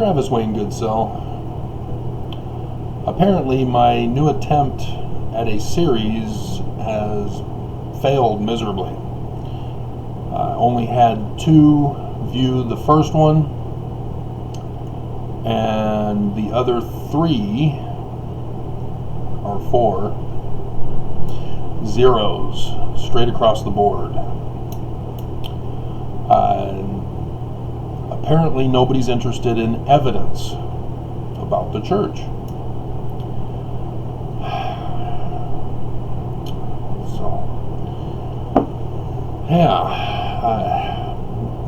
Travis Wayne Goodsell. Apparently, my new attempt at a series has failed miserably. I only had 2 view the first one, and the other 3 or 4 zeros straight across the board. Apparently nobody's interested in evidence about the church. So, yeah,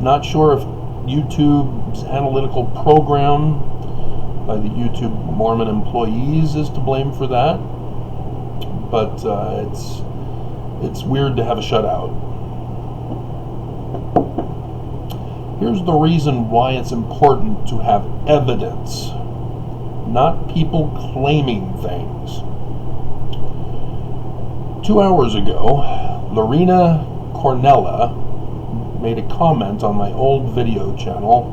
not sure if YouTube's analytical program by the YouTube Mormon employees is to blame for that, but it's weird to have a shutout. Here's the reason why it's important to have evidence, not people claiming things. 2 hours ago, Lorena Cornella made a comment on my old video channel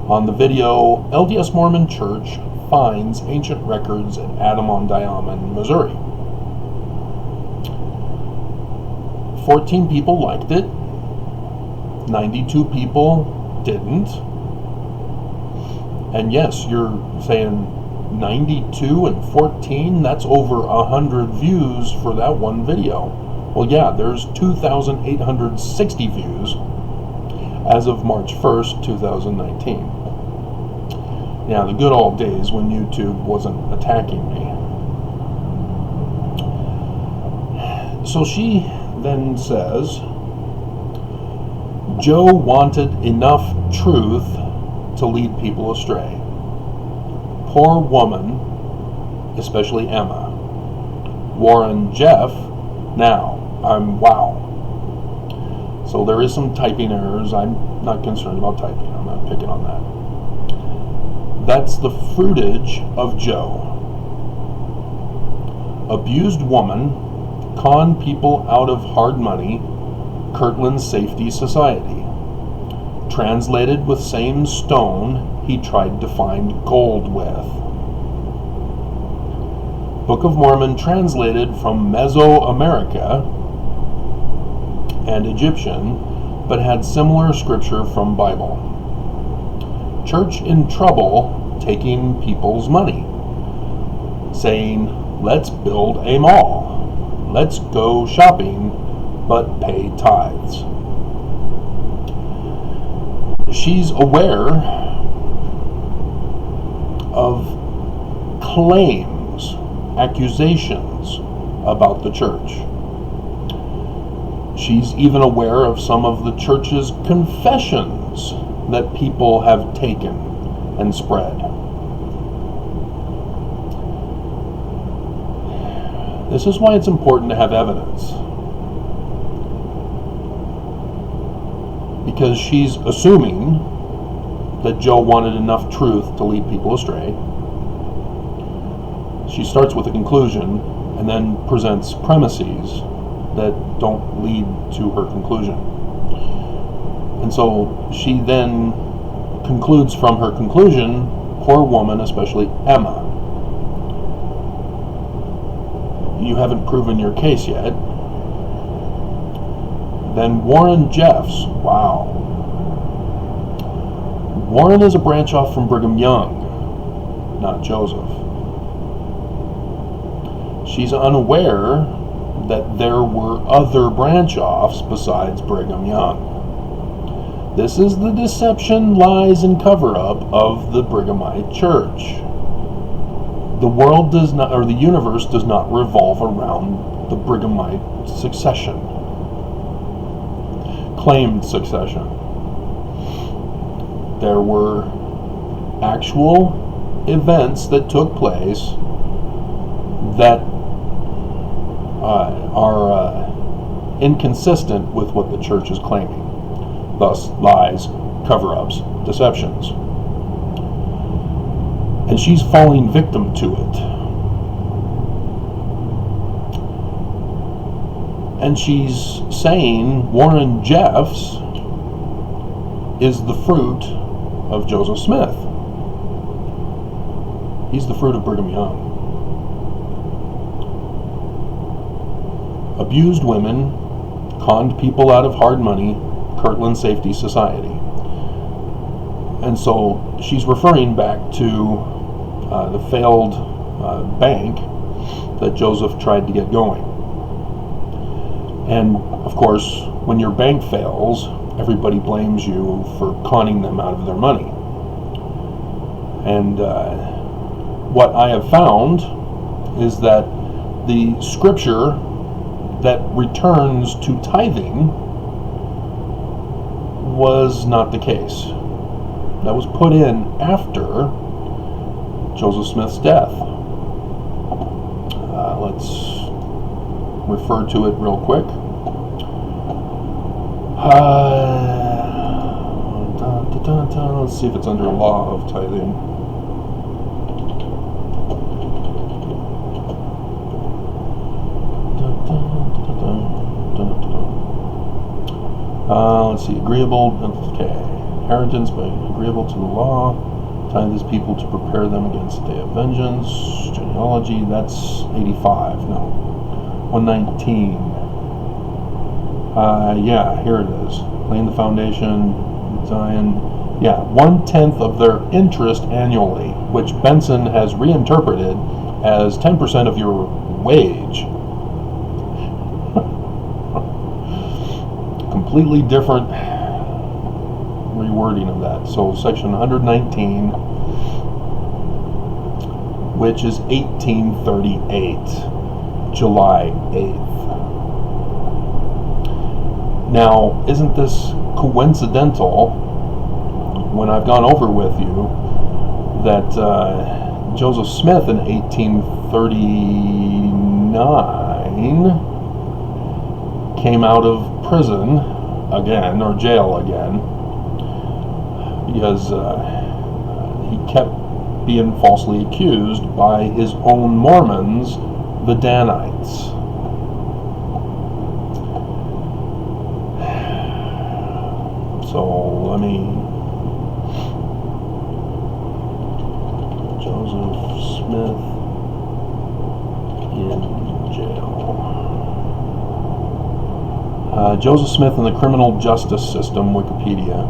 on the video LDS Mormon Church finds ancient records at Adam-on-Diamond, Missouri. 14 people liked it. 92 people didn't. And yes, you're saying 92 and 14, that's over 100 views for that one video. Well, yeah, there's 2,860 views as of March 1st, 2019. Yeah, the good old days when YouTube wasn't attacking me. So she then says, Joe wanted enough truth to lead people astray. Poor woman, especially Emma. Warren Jeff, now, wow. So there is some typing errors. I'm not concerned about typing. I'm not picking on that. That's the fruitage of Joe. Abused woman, con people out of hard money, Kirtland Safety Society. Translated with same stone he tried to find gold with. Book of Mormon translated from Mesoamerica and Egyptian, but had similar scripture from Bible. Church in trouble taking people's money, saying, let's build a mall. Let's go shopping, but pay tithes. She's aware of claims, accusations about the church. She's even aware of some of the church's confessions that people have taken and spread. This is why it's important to have evidence. Because she's assuming that Joe wanted enough truth to lead people astray. She starts with a conclusion and then presents premises that don't lead to her conclusion. And so she then concludes from her conclusion, poor woman, especially Emma. You haven't proven your case yet. Then Warren Jeffs, wow. Warren is a branch off from Brigham Young, not Joseph. She's unaware that there were other branch-offs besides Brigham Young. This is the deception, lies, and cover-up of the Brighamite Church. The world does not, or the universe does not revolve around the Brighamite succession. Claimed succession. There were actual events that took place that are inconsistent with what the church is claiming. Thus, lies, cover-ups, deceptions. And she's falling victim to it. And she's saying Warren Jeffs is the fruit of Joseph Smith. He's the fruit of Brigham Young. Abused women, conned people out of hard money, Kirtland Safety Society. And so she's referring back to the failed bank that Joseph tried to get going. And of course, when your bank fails, everybody blames you for conning them out of their money. And what I have found is that the scripture that returns to tithing was not the case. That was put in after Joseph Smith's death. Let's refer to it real quick. Let's see if it's under law of tithing. Let's see, agreeable, okay, inheritance by agreeable to the law, tithe his people to prepare them against the day of vengeance, genealogy, that's 85, no, 119, yeah, here it is, laying the foundation, Zion, yeah, 1/10 of their interest annually, which Benson has reinterpreted as 10% of your wage. Completely different rewording of that. So section 119, which is 1838, July 8th. Now, isn't this coincidental when I've gone over with you that Joseph Smith in 1839 came out of prison again, or jail again, because he kept being falsely accused by his own Mormons, the Danites. So let me, Joseph Smith in jail. Joseph Smith and the Criminal Justice System, Wikipedia.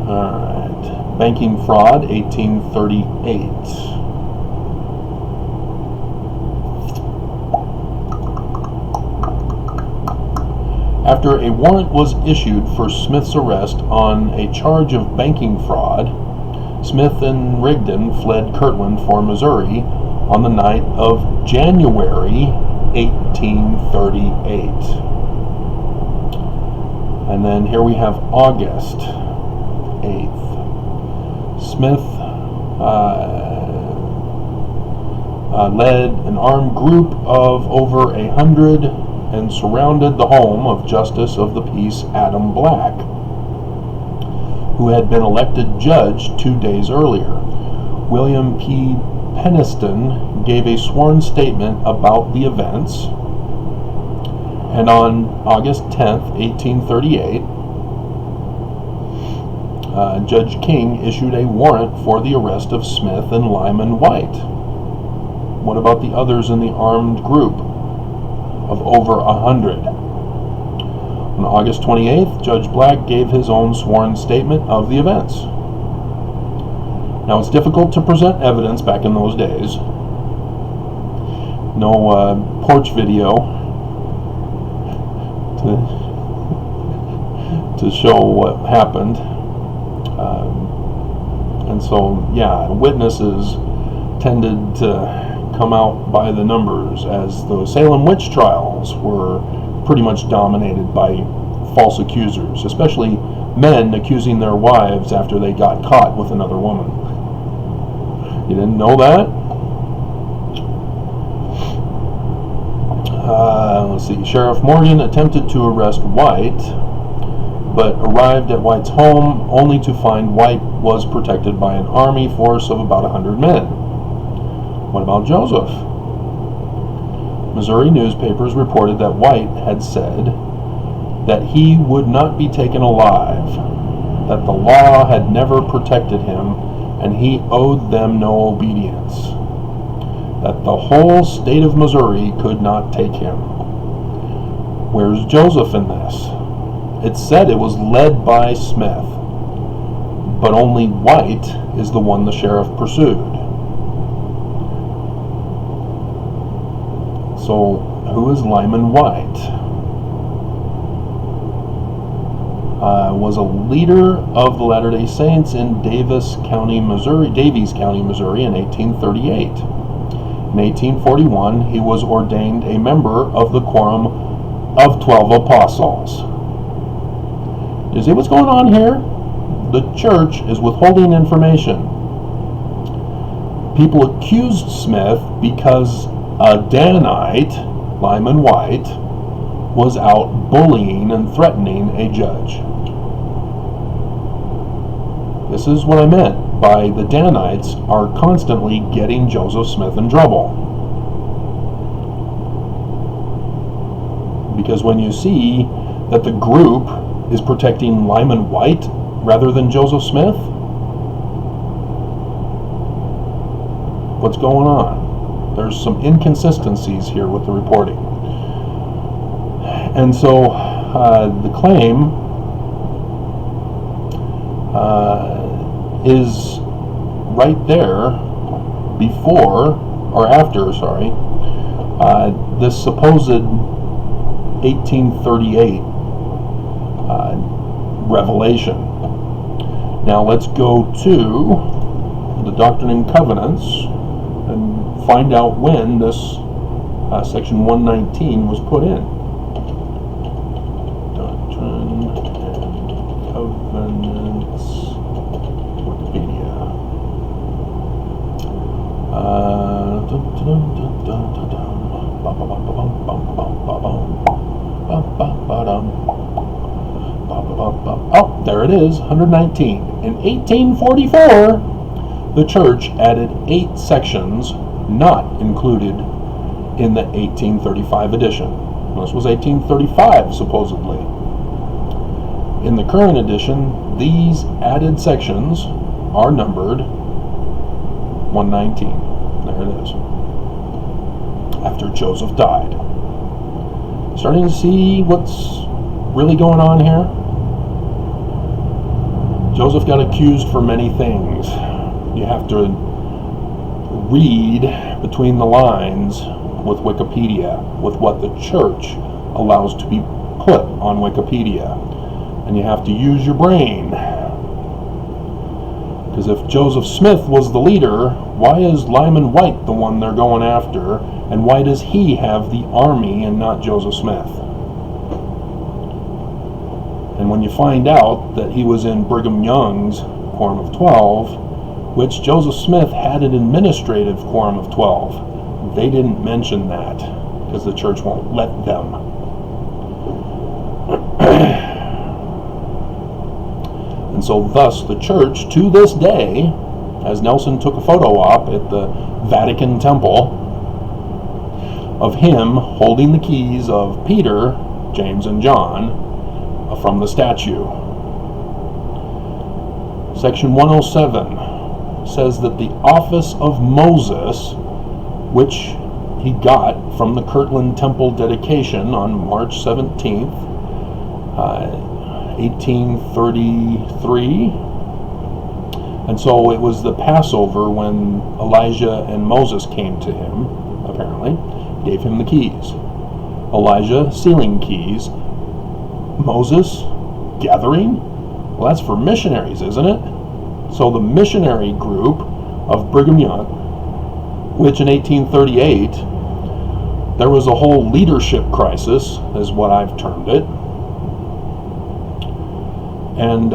Alright. Banking fraud, 1838. After a warrant was issued for Smith's arrest on a charge of banking fraud, Smith and Rigdon fled Kirtland for Missouri on the night of January 1838. And then here we have August 8th. Smith led an armed group of over 100 and surrounded the home of Justice of the Peace Adam Black, who had been elected judge 2 days earlier. William P. Peniston gave a sworn statement about the events, and on August 10th, 1838, Judge King issued a warrant for the arrest of Smith and Lyman White. What about the others in the armed group of over 100? On August 28th, Judge Black gave his own sworn statement of the events. Now, it's difficult to present evidence back in those days. No porch video to show what happened. And so, yeah, witnesses tended to come out by the numbers, as the Salem witch trials were pretty much dominated by false accusers, especially men accusing their wives after they got caught with another woman. You didn't know that? Let's see. Sheriff Morgan attempted to arrest White, but arrived at White's home only to find White was protected by an army force of about 100 men. What about Joseph? Missouri newspapers reported that White had said that he would not be taken alive, that the law had never protected him, and he owed them no obedience, that the whole state of Missouri could not take him. Where's Joseph in this? It said it was led by Smith, but only White is the one the sheriff pursued. So, who is Lyman White? Was a leader of the Latter-day Saints in Davies County, Missouri in 1838. In 1841, he was ordained a member of the Quorum of 12 Apostles. You see what's going on here? The church is withholding information. People accused Smith because a Danite, Lyman White, was out bullying and threatening a judge. This is what I meant by the Danites are constantly getting Joseph Smith in trouble. Because when you see that the group is protecting Lyman White rather than Joseph Smith, what's going on? There's some inconsistencies here with the reporting. And so the claim is right there before, or after, this supposed 1838 revelation. Now let's go to the Doctrine and Covenants and find out when this section 119 was put in. Doctrine and Covenants, Wikipedia. Oh, there it is, 119. In 1844, the church added 8 sections not included in the 1835 edition. This was 1835, supposedly. In the current edition, these added sections are numbered 119. There it is. After Joseph died. Starting to see what's really going on here? Joseph got accused for many things. You have to read between the lines with Wikipedia, with what the church allows to be put on Wikipedia. And you have to use your brain. Because if Joseph Smith was the leader, why is Lyman White the one they're going after? And why does he have the army and not Joseph Smith? And when you find out that he was in Brigham Young's Quorum of 12, which Joseph Smith had an administrative Quorum of 12, they didn't mention that because the church won't let them. And so thus the church, to this day, as Nelson took a photo op at the Vatican Temple of him holding the keys of Peter, James, and John from the statue. Section 107 says that the office of Moses, which he got from the Kirtland Temple dedication on March 17th, 1833. And so it was the Passover when Elijah and Moses came to him, apparently, gave him the keys. Elijah sealing keys. Moses gathering? Well, that's for missionaries, isn't it? So the missionary group of Brigham Young, which in 1838, there was a whole leadership crisis, is what I've termed it. And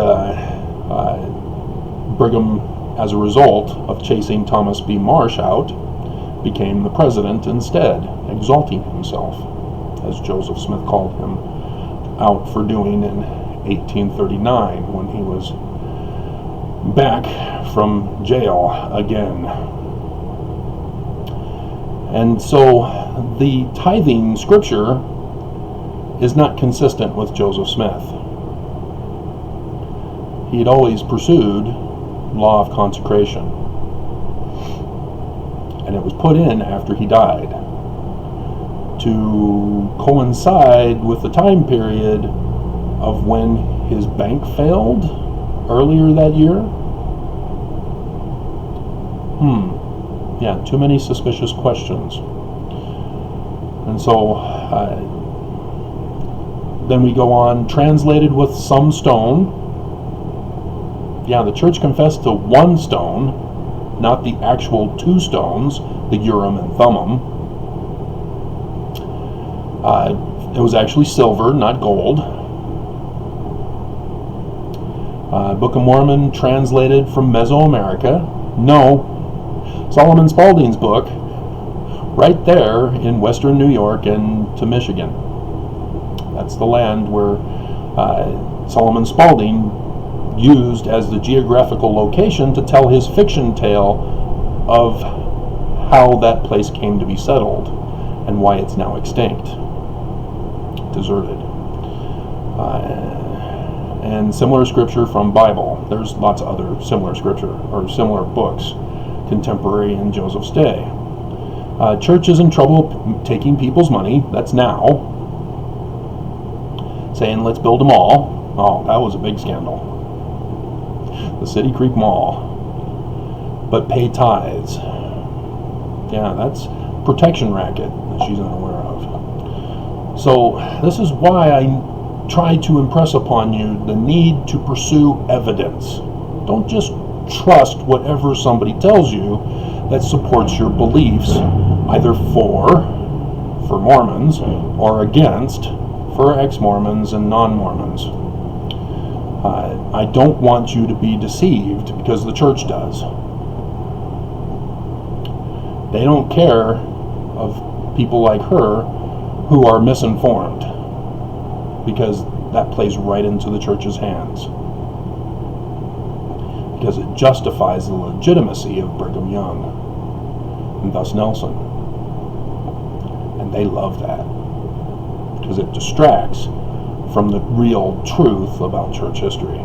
Brigham, as a result of chasing Thomas B. Marsh out, became the president instead, exalting himself, as Joseph Smith called him out for doing in 1839 when he was back from jail again. And so the tithing scripture is not consistent with Joseph Smith. He had always pursued law of consecration. And it was put in after he died to coincide with the time period of when his bank failed earlier that year. Yeah, too many suspicious questions. And so then we go on, translated with some stone. Yeah, the church confessed to one stone, not the actual two stones, the Urim and Thummim. It was actually silver, not gold. Book of Mormon translated from Mesoamerica. No, Solomon Spaulding's book, right there in western New York and to Michigan. That's the land where Solomon Spaulding used as the geographical location to tell his fiction tale of how that place came to be settled and why it's now extinct, deserted. And similar scripture from Bible. There's lots of other similar scripture or similar books, contemporary in Joseph's day. Church is in trouble taking people's money. That's now. Saying let's build a mall. Oh, that was a big scandal. The City Creek Mall. But pay tithes. Yeah, that's protection racket that she's unaware of. So this is why I try to impress upon you the need to pursue evidence. Don't just trust whatever somebody tells you that supports your beliefs, either for Mormons or against for ex-Mormons and non-Mormons. I don't want you to be deceived because the church does. They don't care of people like her who are misinformed, because that plays right into the church's hands. Because it justifies the legitimacy of Brigham Young and thus Nelson. And they love that, because it distracts from the real truth about church history.